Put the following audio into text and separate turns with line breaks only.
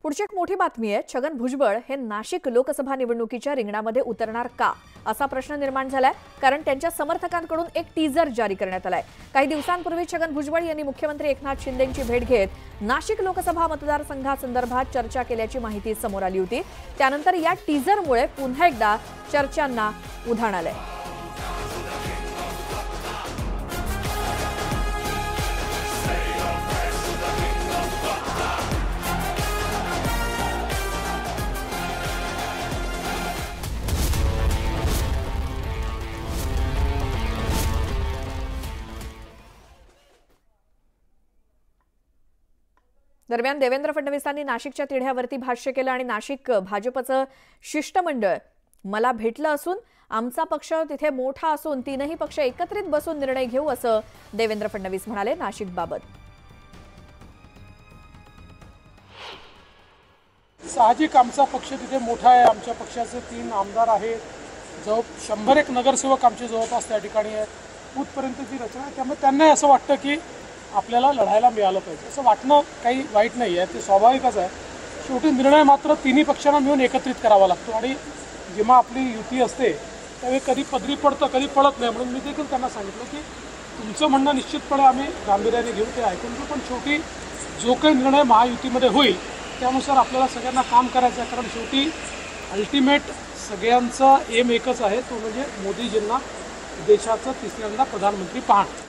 पुढची एक मोठी बातमी आहे। छगन भुजबळ हे नाशिक लोकसभा निवडणुकीच्या रिंगणामध्ये उतरणार का असा प्रश्न निर्माण झालाय, कारण त्यांच्या समर्थकांकडून एक टीजर जारी करण्यात आलाय। काही दिवसांपूर्वी छगन भुजबळ यांनी मुख्यमंत्री एकनाथ शिंदेंची भेट घेत नाशिक लोकसभा मतदारसंघासंदर्भात चर्चा केल्याची माहिती समोर आली होती। त्यानंतर या टीजरमुळे पुन्हा एकदा चर्चांना उधाण आलंय। दरम्यान देवेंद्र फडणवीसांनी नाशिकच्या तिढ्यावरती भाष्य केलं आणि नाशिक भाजपचं शिष्टमंडळ मला भेटलं असून आमचा पक्ष तिथे मोठा असून तीनही पक्ष एकत्रित बसून निर्णय घेऊ असं देवेंद्र फडणवीस म्हणाले। नाशिकबाबत
साहजिक आमचा पक्ष तिथे मोठा आहे, आमच्या पक्षाचे 3 आमदार आहेत, जो 101 नगरसेवक आमचे जवळपास त्या ठिकाणी आहेत, बूथपर्यंतची रचना आहे। त्यामुळे त्यांना असं वाटतं की आपल्याला लढायला मिळालं पाहिजे। असं वाटणं काही वाईट नाही आहे, ते स्वाभाविकच आहे। शेवटी निर्णय मात्र तिन्ही पक्षांना मिळून एकत्रित करावा लागतो आणि जेव्हा आपली युती असते त्यावेळी कधी पदरी पडतं कधी पडत नाही। म्हणून मी देखील त्यांना सांगितलं की तुमचं म्हणणं निश्चितपणे आम्ही गांभीर्याने घेऊ, ते ऐकून घेऊ, पण शेवटी जो काही निर्णय महायुतीमध्ये होईल त्यानुसार आपल्याला सगळ्यांना काम करायचं आहे। कारण शेवटी अल्टिमेट सगळ्यांचा एम एकच आहे, तो म्हणजे मोदीजींना देशाचं तिसऱ्यांदा प्रधानमंत्री पाहणं।